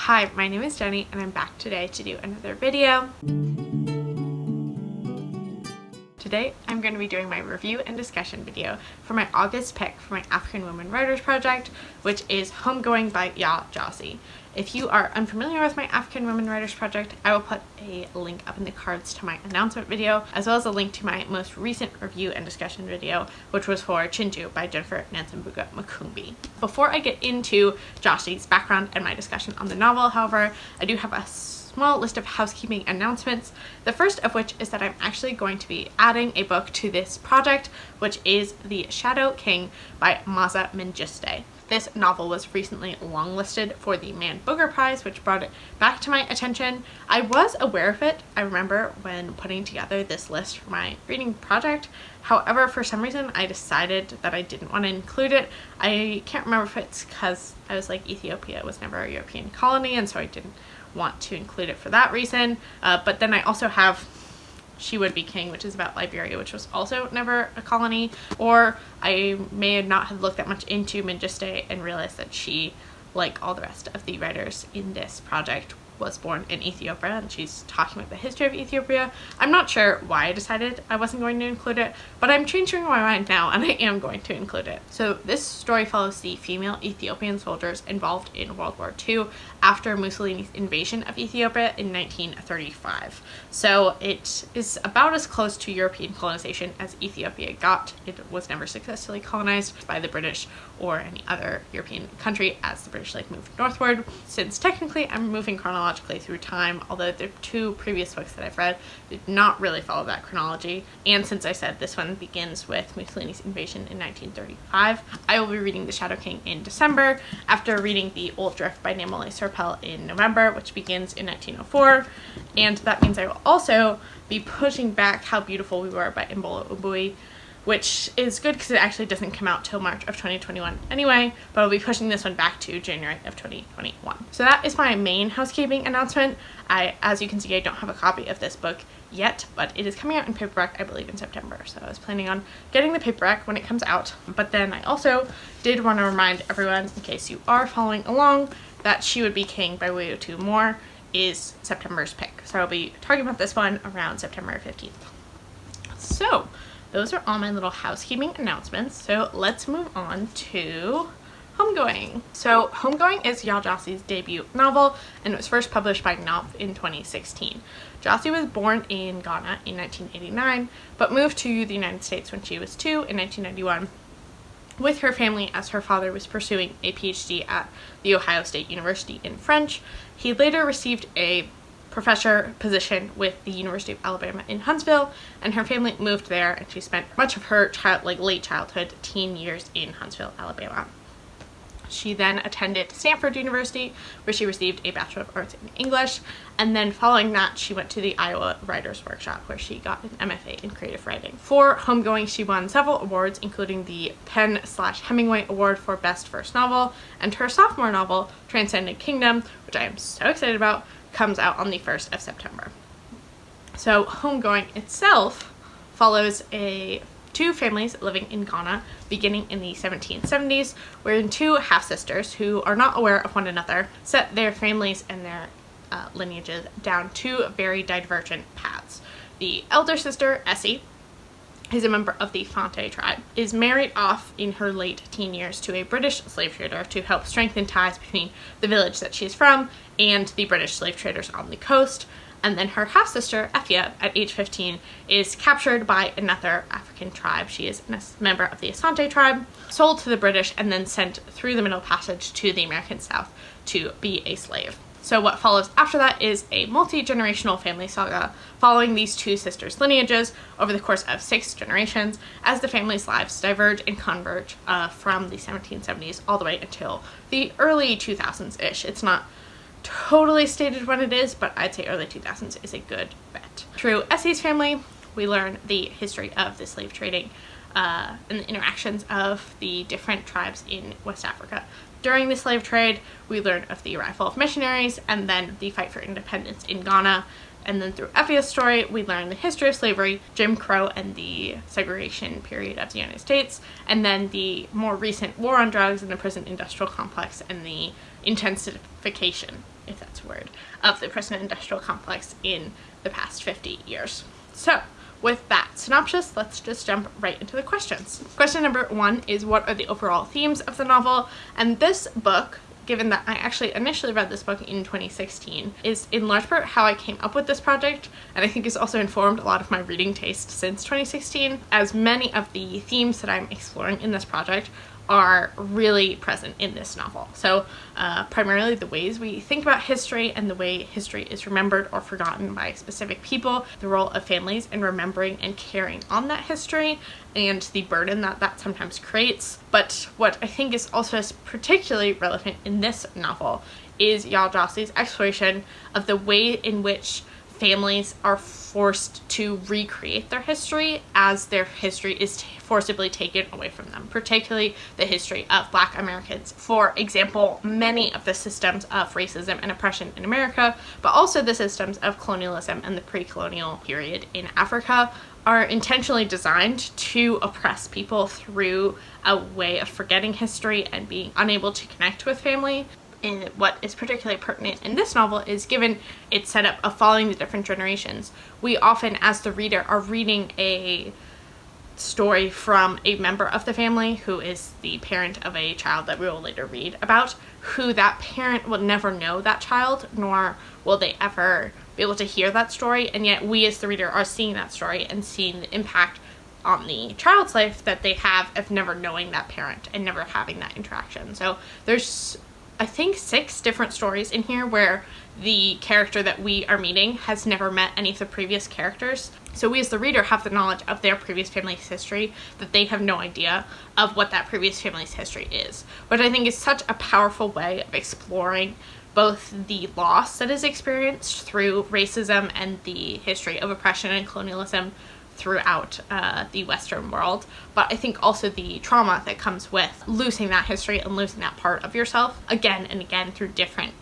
Hi, my name is Jenny and I'm back today to do another video. Today I'm going to be doing my review and discussion video for my August pick for my African Women Writers Project, which is Homegoing by Ya Jossie. If you are unfamiliar with my African Women Writers Project, I will put a link up in the cards to my announcement video, as well as a link to my most recent review and discussion video, which was for Chinju by Jennifer Nansambuga Makumbi. Before I get into Jossie's background and my discussion on the novel, however, I do have a small list of housekeeping announcements, the first of which is that I'm actually going to be adding a book to this project, which is The Shadow King by Maza Mengistu. This novel was recently longlisted for the Man Booker Prize, which brought it back to my attention. I was aware of it, I remember, when putting together this list for my reading project. However, for some reason I decided that I didn't want to include it. I can't remember if it's because I was like, Ethiopia was never a European colony, and so I didn't want to include it for that reason. But then I also have She Would Be King, which is about Liberia, which was also never a colony, or I may not have looked that much into Mengistu and realized that she, like all the rest of the writers in this project, was born in Ethiopia, and she's talking about the history of Ethiopia. I'm not sure why I decided I wasn't going to include it, but I'm changing my mind now and I am going to include it. So this story follows the female Ethiopian soldiers involved in World War II after Mussolini's invasion of Ethiopia in 1935. So it is about as close to European colonization as Ethiopia got. It was never successfully colonized by the British or any other European country as the British moved northward. Since technically I'm moving chronologically through time, although the two previous books that I've read did not really follow that chronology, and since I said this one begins with Mussolini's invasion in 1935, I will be reading The Shadow King in December after reading The Old Drift by Namole Serpell in November, which begins in 1904, and that means I will also be pushing back How Beautiful We Were by Mbolo Ubui, which is good because it actually doesn't come out till March of 2021 anyway, but I'll be pushing this one back to January of 2021. So that is my main housekeeping announcement. As you can see, I don't have a copy of this book yet, but it is coming out in paperback, I believe, in September, so I was planning on getting the paperback when it comes out. But then I also did want to remind everyone, in case you are following along, that She Would Be King by Weyotu Moore is September's pick, so I'll be talking about this one around September 15th. So those are all my little housekeeping announcements, so let's move on to Homegoing. So Homegoing is Ya Jossie's debut novel, and it was first published by Knopf in 2016. Jossie was born in Ghana in 1989, but moved to the United States when she was 2 in 1991 with her family, as her father was pursuing a PhD at The Ohio State University in French. He later received a professor position with the University of Alabama in Huntsville, and her family moved there, and she spent much of her late childhood, teen years in Huntsville, Alabama. She then attended Stanford University, where she received a Bachelor of Arts in English, and then following that she went to the Iowa Writers Workshop, where she got an MFA in creative writing. For Homegoing, she won several awards, including the PEN/Hemingway Award for Best First Novel, and her sophomore novel, Transcendent Kingdom, which I am so excited about, comes out on the 1st of September. So Homegoing itself follows two families living in Ghana beginning in the 1770s, wherein two half-sisters who are not aware of one another set their families and their lineages down two very divergent paths. The elder sister, Essie, is a member of the Fante tribe, is married off in her late teen years to a British slave trader to help strengthen ties between the village that she's from and the British slave traders on the coast. And then her half-sister, Effia, at age 15, is captured by another African tribe. She is a member of the Asante tribe, sold to the British, and then sent through the Middle Passage to the American South to be a slave. So what follows after that is a multi-generational family saga following these two sisters' lineages over the course of 6 generations as the family's lives diverge and converge from the 1770s all the way until the early 2000s-ish. It's not totally stated when it is, but I'd say early 2000s is a good bet. Through Essie's family, we learn the history of the slave trading and the interactions of the different tribes in West Africa. During the slave trade, we learn of the arrival of missionaries and then the fight for independence in Ghana. And then through Effia's story, we learn the history of slavery, Jim Crow, and the segregation period of the United States, and then the more recent war on drugs and the prison industrial complex and the intensification if that's a word, of the prison-industrial complex in the past 50 years. So with that synopsis, let's just jump right into the questions. Question number 1 is, what are the overall themes of the novel? And this book, given that I actually initially read this book in 2016, is in large part how I came up with this project, and I think has also informed a lot of my reading taste since 2016, as many of the themes that I'm exploring in this project are really present in this novel. So primarily the ways we think about history and the way history is remembered or forgotten by specific people, the role of families in remembering and carrying on that history, and the burden that that sometimes creates. But what I think is also particularly relevant in this novel is Yaa Gyasi's exploration of the way in which families are forced to recreate their history as their history is forcibly taken away from them, particularly the history of Black Americans. For example, many of the systems of racism and oppression in America, but also the systems of colonialism and the pre-colonial period in Africa, are intentionally designed to oppress people through a way of forgetting history and being unable to connect with family. And what is particularly pertinent in this novel is, given its setup of following the different generations, we often, as the reader, are reading a story from a member of the family who is the parent of a child that we will later read about, who that parent will never know that child, nor will they ever be able to hear that story, and yet we as the reader are seeing that story and seeing the impact on the child's life that they have of never knowing that parent and never having that interaction. So there's, I think, 6 different stories in here where the character that we are meeting has never met any of the previous characters. So we as the reader have the knowledge of their previous family's history that they have no idea of what that previous family's history is, which I think is such a powerful way of exploring both the loss that is experienced through racism and the history of oppression and colonialism throughout the Western world, but I think also the trauma that comes with losing that history and losing that part of yourself again and again through different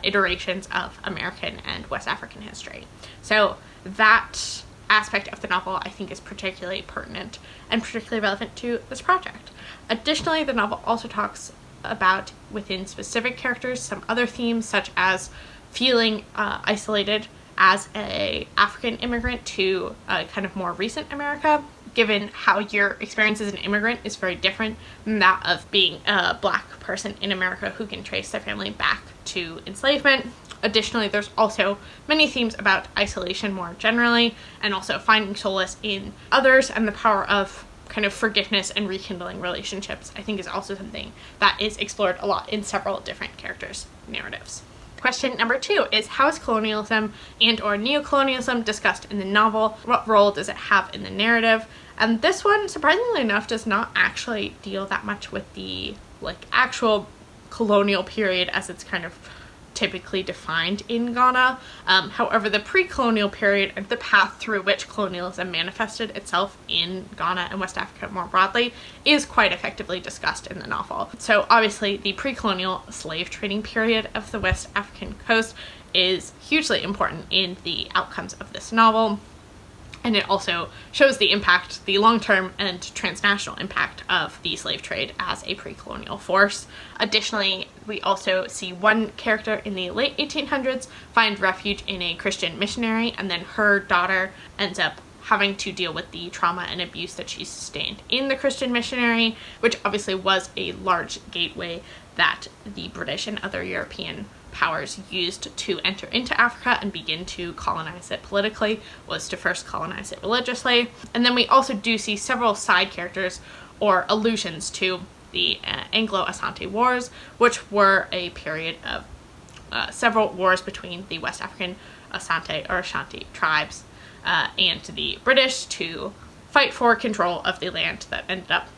iterations of American and West African history. So that aspect of the novel I think is particularly pertinent and particularly relevant to this project. Additionally, the novel also talks about, within specific characters, some other themes such as feeling isolated as a African immigrant to a kind of more recent America, given how your experience as an immigrant is very different than that of being a Black person in America who can trace their family back to enslavement. Additionally, there's also many themes about isolation more generally, and also finding solace in others, and the power of kind of forgiveness and rekindling relationships, I think, is also something that is explored a lot in several different characters' narratives. Question number 2 is, how is colonialism and or neocolonialism discussed in the novel? What role does it have in the narrative? And this one, surprisingly enough, does not actually deal that much with the actual colonial period as it's kind of typically defined in Ghana. However, the pre-colonial period and the path through which colonialism manifested itself in Ghana and West Africa more broadly is quite effectively discussed in the novel. So obviously the pre-colonial slave trading period of the West African coast is hugely important in the outcomes of this novel. And it also shows the impact, the long-term and transnational impact of the slave trade as a pre-colonial force. Additionally, we also see one character in the late 1800s find refuge in a Christian missionary, and then her daughter ends up having to deal with the trauma and abuse that she sustained in the Christian missionary, which obviously was a large gateway that the British and other European powers used to enter into Africa and begin to colonize it politically, was to first colonize it religiously. And then we also do see several side characters or allusions to the Anglo-Asante Wars, which were a period of several wars between the West African Asante or Ashanti tribes and the British to fight for control of the land that ended up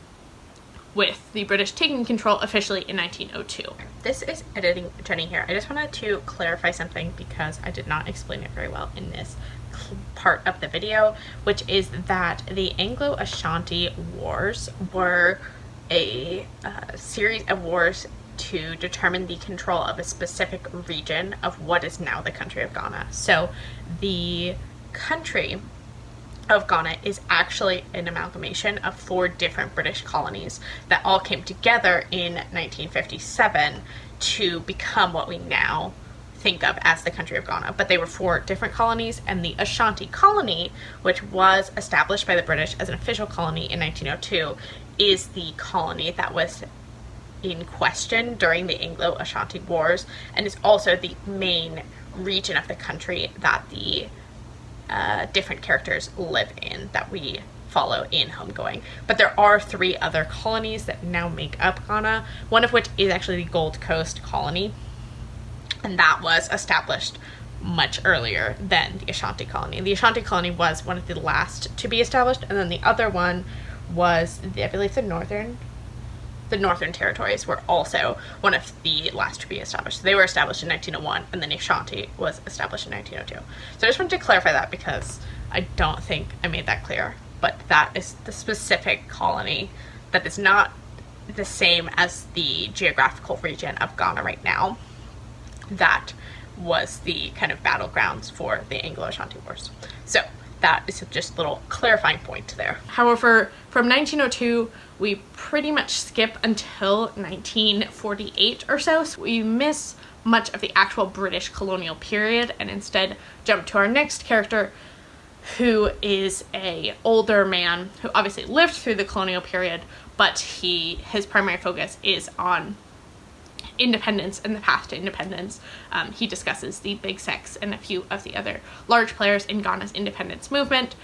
with the British taking control officially in 1902. This is editing Jenny here. I just wanted to clarify something because I did not explain it very well in this part of the video, which is that the Anglo-Ashanti Wars were a series of wars to determine the control of a specific region of what is now the country of Ghana. So the country of Ghana is actually an amalgamation of 4 different British colonies that all came together in 1957 to become what we now think of as the country of Ghana, but they were 4 different colonies, and the Ashanti colony, which was established by the British as an official colony in 1902, is the colony that was in question during the Anglo-Ashanti Wars, and is also the main region of the country that the different characters live in that we follow in Homegoing. But there are 3 other colonies that now make up Ghana, one of which is actually the Gold Coast colony, and that was established much earlier than the Ashanti colony. The Ashanti colony was one of the last to be established, and then the other one was, I believe, the Northern Territories were also one of the last to be established. They were established in 1901, and then Ashanti was established in 1902. So I just wanted to clarify that because I don't think I made that clear, but that is the specific colony that is not the same as the geographical region of Ghana right now. That was the kind of battlegrounds for the Anglo-Ashanti Wars. So that is just a little clarifying point there. However, from 1902, we pretty much skip until 1948 or so. So we miss much of the actual British colonial period and instead jump to our next character, who is a older man who obviously lived through the colonial period, but his primary focus is on independence and the path to independence. He discusses the Big Six and a few of the other large players in Ghana's independence movement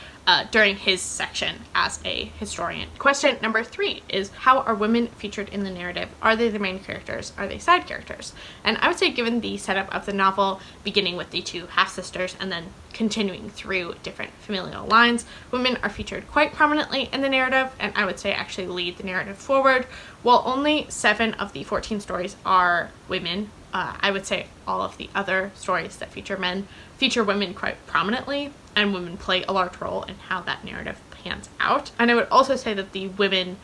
during his section as a historian. Question number 3 is, how are women featured in the narrative? Are they the main characters? Are they side characters? And I would say, given the setup of the novel, beginning with the 2 half-sisters and then continuing through different familial lines, women are featured quite prominently in the narrative, and I would say actually lead the narrative forward. While only 7 of the 14 stories are women, I would say all of the other stories that feature men feature women quite prominently, and women play a large role in how that narrative pans out. And I would also say that the women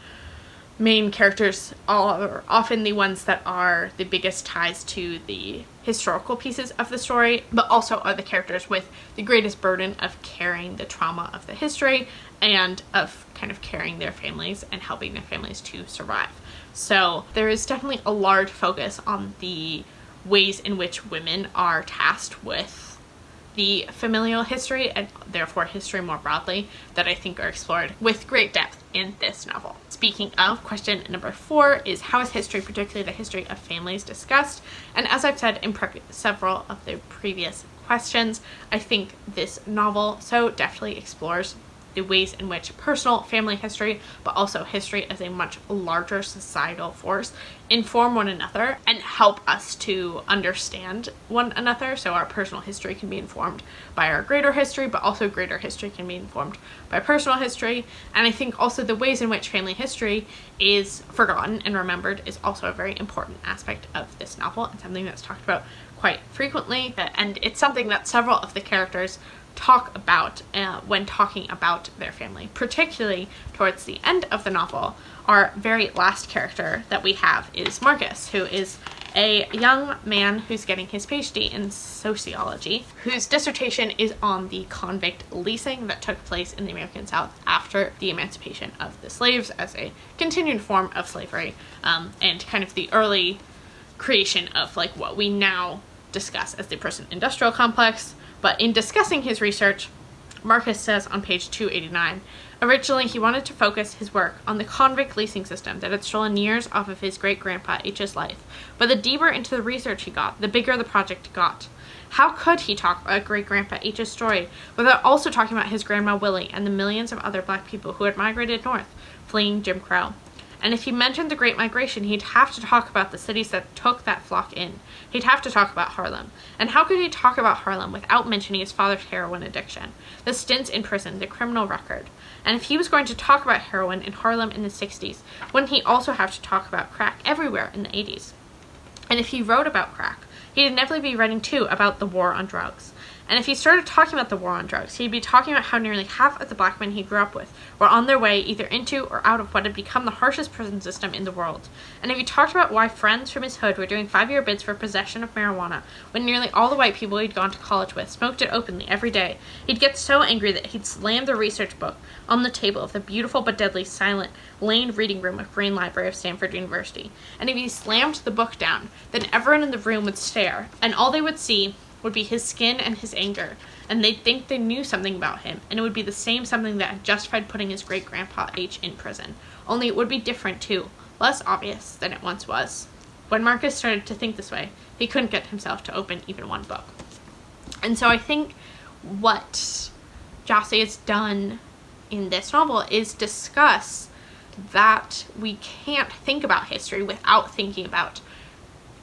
main characters are often the ones that are the biggest ties to the historical pieces of the story, but also are the characters with the greatest burden of carrying the trauma of the history and of kind of carrying their families and helping their families to survive. So there is definitely a large focus on the ways in which women are tasked with the familial history and therefore history more broadly that I think are explored with great depth in this novel. Speaking of, question number 4 is, how is history, particularly the history of families, discussed? And as I've said in several of the previous questions, I think this novel so deftly explores the ways in which personal family history, but also history as a much larger societal force, inform one another and help us to understand one another. So our personal history can be informed by our greater history, but also greater history can be informed by personal history. And I think also the ways in which family history is forgotten and remembered is also a very important aspect of this novel and something that's talked about quite frequently. And it's something that several of the characters talk about when talking about their family, particularly towards the end of the novel. Our very last character that we have is Marcus, who is a young man who's getting his PhD in sociology, whose dissertation is on the convict leasing that took place in the American South after the emancipation of the slaves as a continued form of slavery, and kind of the early creation of like what we now discuss as the prison-industrial complex. But in discussing his research, Marcus says on page 289, originally he wanted to focus his work on the convict leasing system that had stolen years off of his great-grandpa H's life. But the deeper into the research he got, the bigger the project got. How could he talk about great-grandpa H's story without also talking about his grandma Willie and the millions of other black people who had migrated north, fleeing Jim Crow? And if he mentioned the Great Migration, he'd have to talk about the cities that took that flock in. He'd have to talk about Harlem. And how could he talk about Harlem without mentioning his father's heroin addiction, the stints in prison, the criminal record? And if he was going to talk about heroin in Harlem in the 60s, wouldn't he also have to talk about crack everywhere in the 80s? And if he wrote about crack, he'd inevitably be writing too about the war on drugs. And if he started talking about the war on drugs, he'd be talking about how nearly half of the black men he grew up with were on their way either into or out of what had become the harshest prison system in the world. And if he talked about why friends from his hood were doing 5-year bids for possession of marijuana when nearly all the white people he'd gone to college with smoked it openly every day, he'd get so angry that he'd slam the research book on the table of the beautiful but deadly silent Lane reading room of Green Library of Stanford University. And if he slammed the book down, then everyone in the room would stare, and all they would see would be his skin and his anger, and they'd think they knew something about him, and it would be the same something that had justified putting his great-grandpa H in prison. Only it would be different too, less obvious than it once was. When Marcus started to think this way, he couldn't get himself to open even one book. And so I think what Jossie has done in this novel is discuss that we can't think about history without thinking about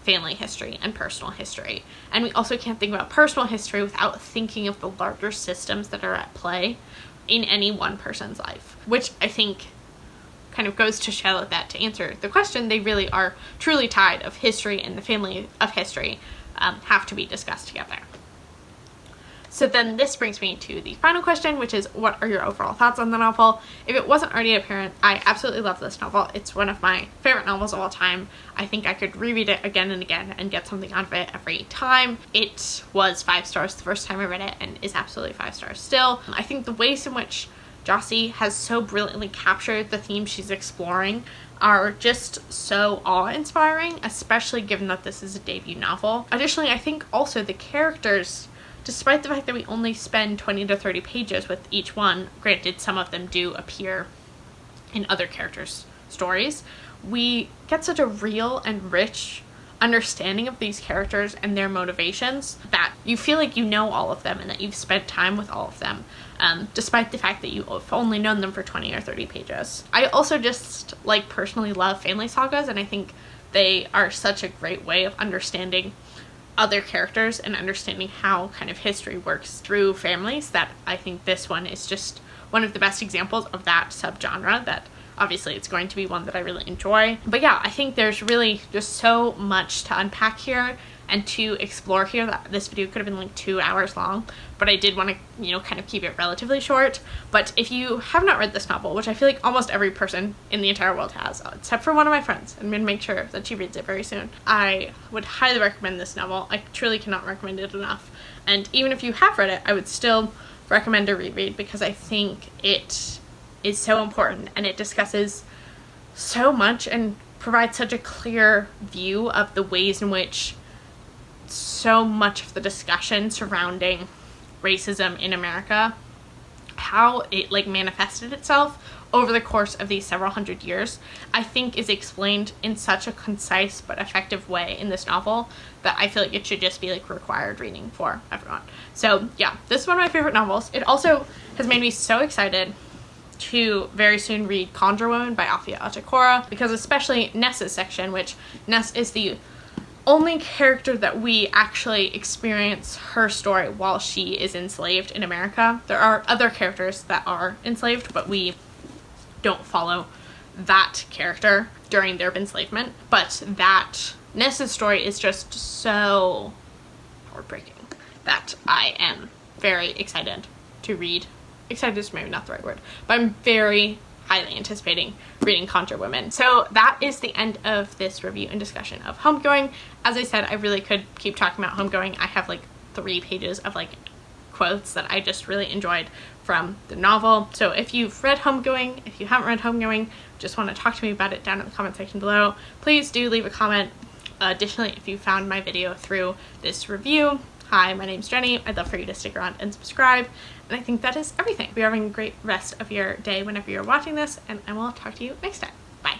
family history and personal history. And we also can't think about personal history without thinking of the larger systems that are at play in any one person's life, which I think kind of goes to show that, to answer the question, they really are truly tied. Of history and the family of history have to be discussed together. So then this brings me to the final question, which is, what are your overall thoughts on the novel? If it wasn't already apparent, I absolutely love this novel. It's one of my favorite novels of all time. I think I could reread it again and again and get something out of it every time. It was 5 stars the first time I read it and is absolutely 5 stars still. I think the ways in which Jossie has so brilliantly captured the themes she's exploring are just so awe-inspiring, especially given that this is a debut novel. Additionally, I think also the characters, despite the fact that we only spend 20 to 30 pages with each one, granted some of them do appear in other characters' stories, we get such a real and rich understanding of these characters and their motivations that you feel like you know all of them and that you've spent time with all of them, despite the fact that you've only known them for 20 or 30 pages. I also just personally love family sagas, and I think they are such a great way of understanding other characters and understanding how kind of history works through families, that I think this one is just one of the best examples of that subgenre. That obviously it's going to be one that I really enjoy. But yeah, I think there's really just so much to unpack here and to explore here that this video could have been like 2 hours long, but I did want to, kind of keep it relatively short. But if you have not read this novel, which I feel like almost every person in the entire world has, except for one of my friends, I'm going to make sure that she reads it very soon, I would highly recommend this novel. I truly cannot recommend it enough. And even if you have read it, I would still recommend a reread, because I think it is so important and it discusses so much and provides such a clear view of the ways in which so much of the discussion surrounding racism in America, how it manifested itself over the course of these several hundred years, I think is explained in such a concise but effective way in this novel that I feel like it should just be required reading for everyone. So yeah, this is one of my favorite novels. It also has made me so excited to very soon read Conjure Woman by Afia Atakora, because especially Ness's section, which Ness is the only character that we actually experience her story while she is enslaved in America. There are other characters that are enslaved, but we don't follow that character during their enslavement. But that Ness's story is just so heartbreaking that I am very excited to read. Excited is maybe not the right word, but I'm very highly anticipating reading Conjure Woman. So that is the end of this review and discussion of Homegoing. As I said, I really could keep talking about Homegoing. I have 3 pages of quotes that I just really enjoyed from the novel. So if you've read Homegoing, if you haven't read Homegoing, just want to talk to me about it down in the comment section below, please do leave a comment. Additionally, if you found my video through this review, hi, my name's Jenny. I'd love for you to stick around and subscribe. And I think that is everything. You're having a great rest of your day whenever you're watching this, and I will talk to you next time. Bye.